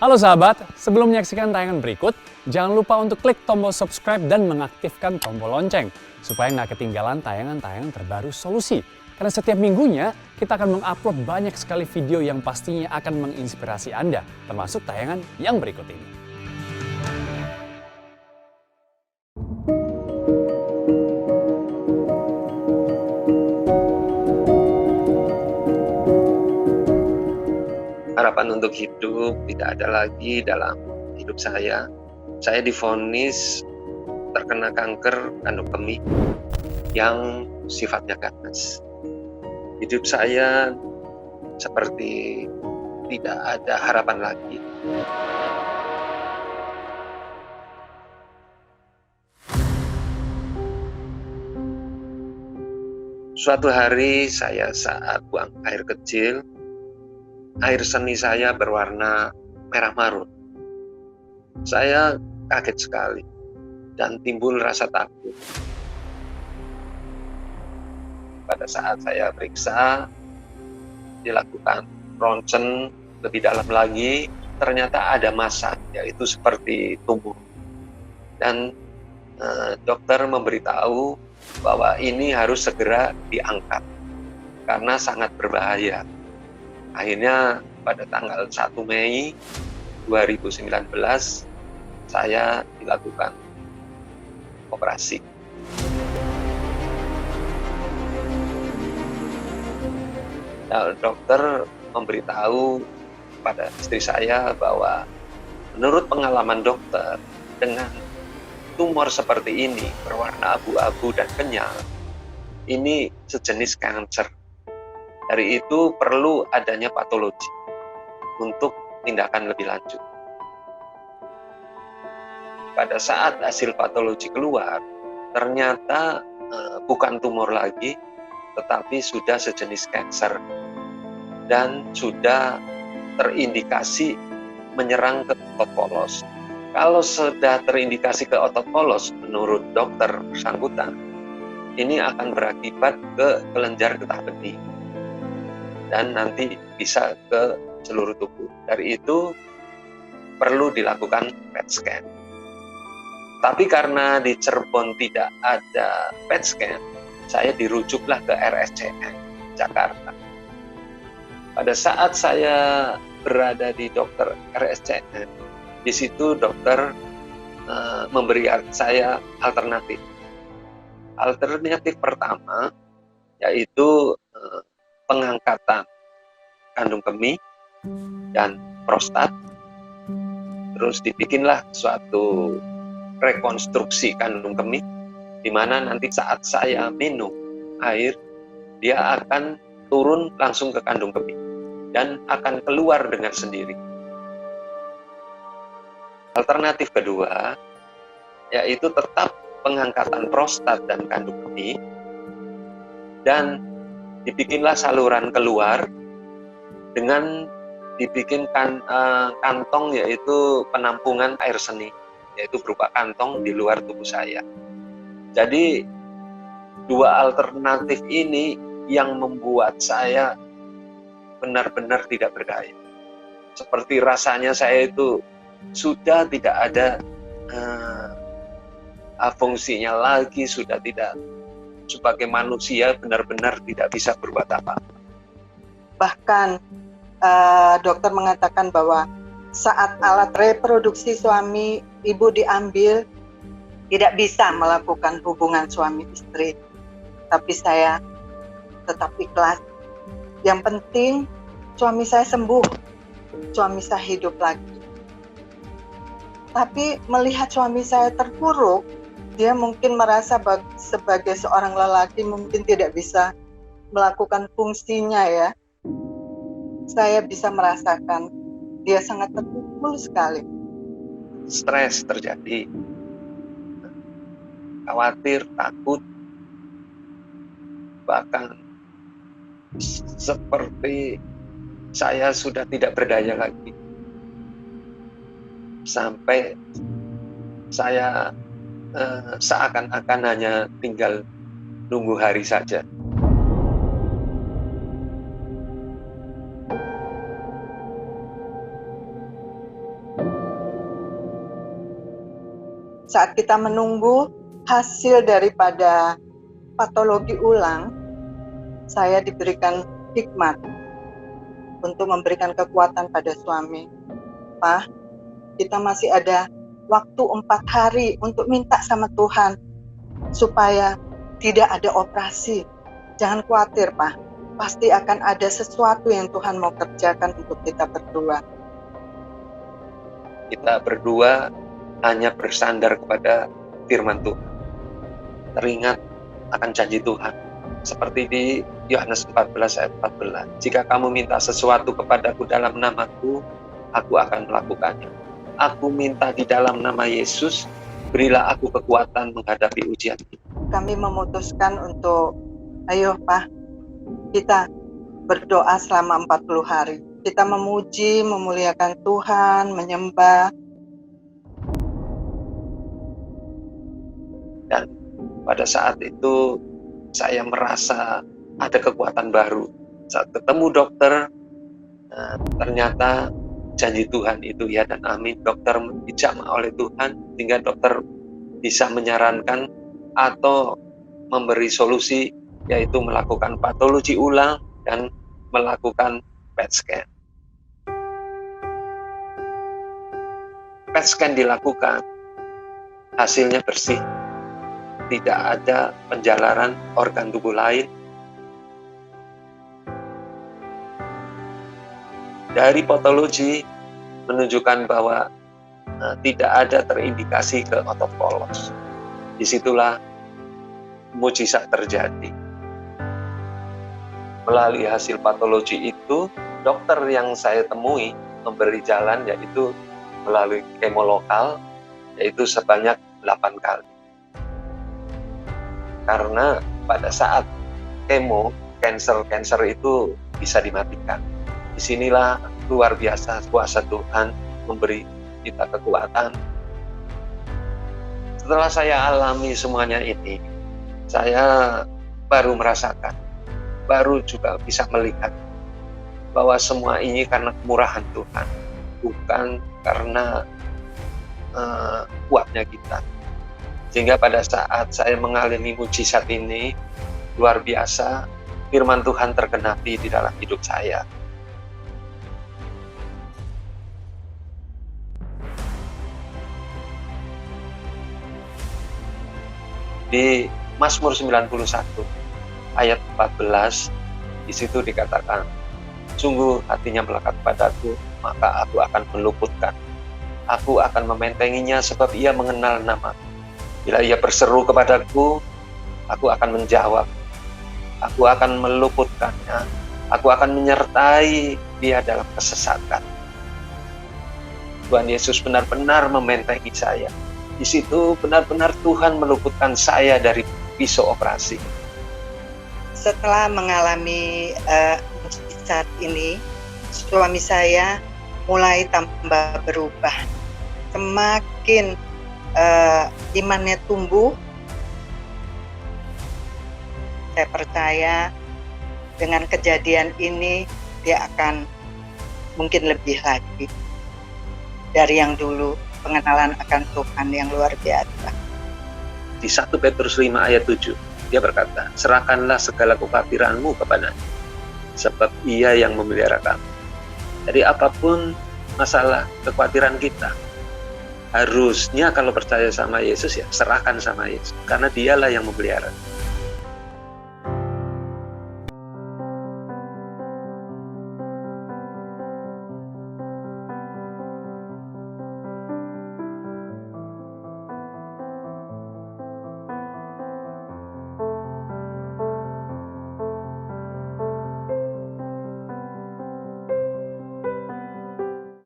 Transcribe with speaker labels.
Speaker 1: Halo sahabat, sebelum menyaksikan tayangan berikut, jangan lupa untuk klik tombol subscribe dan mengaktifkan tombol lonceng, supaya nggak ketinggalan tayangan-tayangan terbaru Solusi. Karena setiap minggunya, kita akan mengupload banyak sekali video yang pastinya akan menginspirasi Anda, termasuk tayangan yang berikut ini.
Speaker 2: Harapan untuk hidup tidak ada lagi dalam hidup saya. Saya divonis terkena kanker kandung kemih yang sifatnya ganas. Hidup saya seperti tidak ada harapan lagi. Suatu hari saya saat buang air kecil, air seni saya berwarna merah marun. Saya kaget sekali dan timbul rasa takut. Pada saat saya periksa, dilakukan ronsen lebih dalam lagi, ternyata ada massa, yaitu seperti tumbuh. Dan dokter memberitahu bahwa ini harus segera diangkat karena sangat berbahaya. Akhirnya pada tanggal 1 Mei 2019 saya dilakukan operasi. Nah, dokter memberitahu pada istri saya bahwa menurut pengalaman dokter, dengan tumor seperti ini berwarna abu-abu dan kenyal, ini sejenis kanker. Dari itu perlu adanya patologi untuk tindakan lebih lanjut. Pada saat hasil patologi keluar, ternyata bukan tumor lagi, tetapi sudah sejenis kanker dan sudah terindikasi menyerang ke otot polos. Kalau sudah terindikasi ke otot polos, menurut dokter bersangkutan, ini akan berakibat ke kelenjar getah bening dan nanti bisa ke seluruh tubuh. Dari itu perlu dilakukan PET scan. Tapi karena di Cirebon tidak ada PET scan, saya dirujuklah ke RSCM Jakarta. Pada saat saya berada di dokter RSCM, di situ dokter memberi saya alternatif. Alternatif pertama yaitu pengangkatan kandung kemih dan prostat. Terus dibikinlah suatu rekonstruksi kandung kemih, di mana nanti saat saya minum air, dia akan turun langsung ke kandung kemih dan akan keluar dengan sendiri. Alternatif kedua yaitu tetap pengangkatan prostat dan kandung kemih, dan dibikinlah saluran keluar dengan dibikin kantong, yaitu penampungan air seni, yaitu berupa kantong di luar tubuh saya. Jadi dua alternatif ini yang membuat saya benar-benar tidak berdaya. Seperti rasanya saya itu sudah tidak ada fungsinya lagi, sudah tidak sebagai manusia, benar-benar tidak bisa berbuat apa-apa.
Speaker 3: Bahkan dokter mengatakan bahwa saat alat reproduksi suami ibu diambil, tidak bisa melakukan hubungan suami istri. Tapi saya tetap ikhlas. Yang penting suami saya sembuh, suami saya hidup lagi. Tapi melihat suami saya terpuruk, dia mungkin merasa sebagai seorang lelaki mungkin tidak bisa melakukan fungsinya ya. Saya bisa merasakan dia sangat terpukul sekali.
Speaker 2: Stres terjadi, khawatir, takut, bahkan seperti saya sudah tidak berdaya lagi. Sampai saya seakan-akan hanya tinggal nunggu hari saja.
Speaker 3: saat kita menunggu hasil daripada patologi ulang, saya diberikan hikmat untuk memberikan kekuatan pada suami. Pak, kita masih ada waktu 4 hari untuk minta sama Tuhan supaya tidak ada operasi. Jangan khawatir, Pak. Pasti akan ada sesuatu yang Tuhan mau kerjakan untuk kita berdua.
Speaker 2: Kita berdua hanya bersandar kepada firman Tuhan. Teringat akan janji Tuhan. Seperti di Yohanes 14 ayat 14. Jika kamu minta sesuatu kepadaku dalam namaku, aku akan melakukannya. Aku minta di dalam nama Yesus, berilah aku kekuatan menghadapi ujian ini.
Speaker 3: Kami memutuskan untuk, ayo Pak, kita berdoa selama 40 hari. Kita memuji, memuliakan Tuhan, menyembah.
Speaker 2: Dan pada saat itu saya merasa ada kekuatan baru. Saat ketemu dokter, ternyata janji Tuhan itu ya dan amin. Dokter dijamah oleh Tuhan sehingga dokter bisa menyarankan atau memberi solusi, yaitu melakukan patologi ulang dan melakukan PET scan. PET scan dilakukan, hasilnya bersih. Tidak ada penjalaran organ tubuh lain. Dari patologi menunjukkan bahwa tidak ada terindikasi ke otot polos. Disitulah mujizat terjadi. Melalui hasil patologi itu, dokter yang saya temui memberi jalan yaitu melalui kemo lokal, yaitu sebanyak 8 kali. Karena pada saat kemo, kanker itu bisa dimatikan. Disinilah luar biasa kuasa Tuhan memberi kita kekuatan. Setelah saya alami semuanya ini, saya baru merasakan, baru juga bisa melihat bahwa semua ini karena kemurahan Tuhan, bukan karena kuatnya kita. Sehingga pada saat saya mengalami mujizat ini, luar biasa, firman Tuhan tergenapi di dalam hidup saya. Di Mazmur 91 ayat 14, di situ dikatakan, sungguh hatinya melekat padaku, maka aku akan meluputkan. Aku akan mementenginya sebab ia mengenal namaku. Bila ia berseru kepadaku, aku akan menjawab. Aku akan meluputkannya. Aku akan menyertai dia dalam kesesatan. Tuhan Yesus benar-benar membentengi saya. Di situ benar-benar Tuhan meluputkan saya dari pisau operasi.
Speaker 3: Setelah mengalami mujizat ini, suami saya mulai tambah berubah. Semakin imannya tumbuh. Saya percaya dengan kejadian ini dia akan mungkin lebih lagi dari yang dulu, pengenalan akan Tuhan yang luar biasa.
Speaker 2: Di 1 Petrus 5 ayat 7, dia berkata, serahkanlah segala kekhawatiranmu kepadanya, sebab ia yang memelihara kamu. Jadi apapun masalah kekhawatiran kita, harusnya kalau percaya sama Yesus ya serahkan sama Yesus, karena dialah yang memelihara.